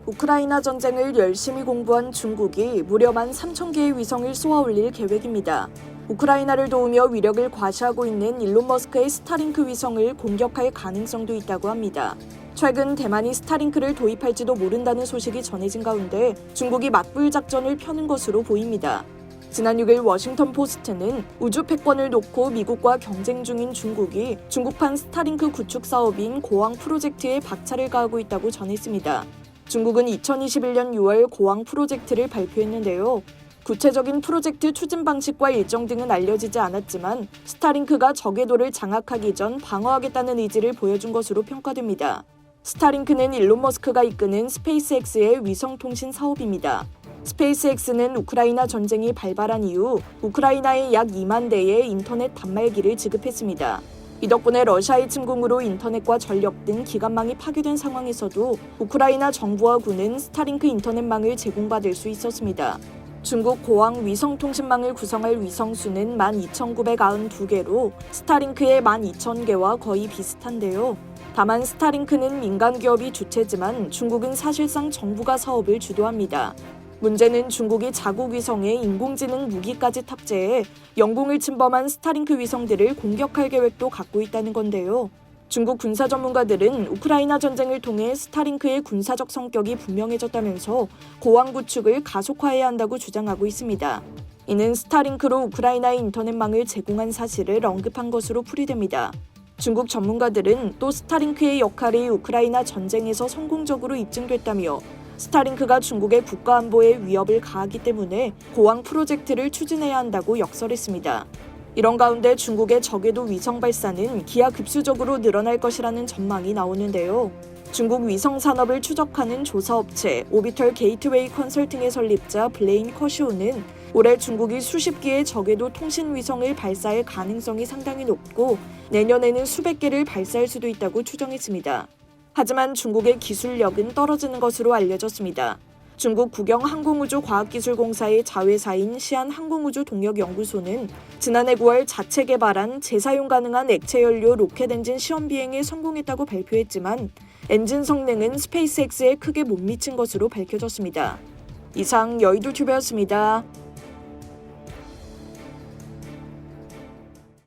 우크라이나 전쟁을 열심히 공부한 중국이 무려 13,000개의 위성을 쏘아올릴 계획입니다. 우크라이나를 도우며 위력을 과시하고 있는 일론 머스크의 스타링크 위성을 공격할 가능성도 있다고 합니다. 최근 대만이 스타링크를 도입할지도 모른다는 소식이 전해진 가운데 중국이 맞불 작전을 펴는 것으로 보입니다. 지난 6일 워싱턴 포스트는 우주 패권을 놓고 미국과 경쟁 중인 중국이 중국판 스타링크 구축 사업인 고왕 프로젝트에 박차를 가하고 있다고 전했습니다. 중국은 2021년 6월 고왕 프로젝트를 발표했는데요. 구체적인 프로젝트 추진 방식과 일정 등은 알려지지 않았지만 스타링크가 저궤도를 장악하기 전 방어하겠다는 의지를 보여준 것으로 평가됩니다. 스타링크는 일론 머스크가 이끄는 스페이스X의 위성통신 사업입니다. 스페이스X는 우크라이나 전쟁이 발발한 이후 우크라이나에 약 2만 대의 인터넷 단말기를 지급했습니다. 이 덕분에 러시아의 침공으로 인터넷과 전력 등 기관망이 파괴된 상황에서도 우크라이나 정부와 군은 스타링크 인터넷망을 제공받을 수 있었습니다. 중국 고왕 위성통신망을 구성할 위성수는 12,992개로 스타링크의 12,000개와 거의 비슷한데요. 다만 스타링크는 민간 기업이 주체지만 중국은 사실상 정부가 사업을 주도합니다. 문제는 중국이 자국 위성에 인공지능 무기까지 탑재해 영공을 침범한 스타링크 위성들을 공격할 계획도 갖고 있다는 건데요. 중국 군사 전문가들은 우크라이나 전쟁을 통해 스타링크의 군사적 성격이 분명해졌다면서 고왕 구축을 가속화해야 한다고 주장하고 있습니다. 이는 스타링크로 우크라이나의 인터넷망을 제공한 사실을 언급한 것으로 풀이됩니다. 중국 전문가들은 또 스타링크의 역할이 우크라이나 전쟁에서 성공적으로 입증됐다며 스타링크가 중국의 국가안보에 위협을 가하기 때문에 고왕 프로젝트를 추진해야 한다고 역설했습니다. 이런 가운데 중국의 저궤도 위성 발사는 기하급수적으로 늘어날 것이라는 전망이 나오는데요. 중국 위성 산업을 추적하는 조사업체 오비털 게이트웨이 컨설팅의 설립자 블레인 커시오는 올해 중국이 수십 개의 저궤도 통신 위성을 발사할 가능성이 상당히 높고 내년에는 수백 개를 발사할 수도 있다고 추정했습니다. 하지만 중국의 기술력은 떨어지는 것으로 알려졌습니다. 중국 국영항공우주과학기술공사의 자회사인 시안항공우주동력연구소는 지난해 9월 자체 개발한 재사용 가능한 액체연료 로켓 엔진 시험 비행에 성공했다고 발표했지만 엔진 성능은 스페이스X에 크게 못 미친 것으로 밝혀졌습니다. 이상 여의도튜브였습니다.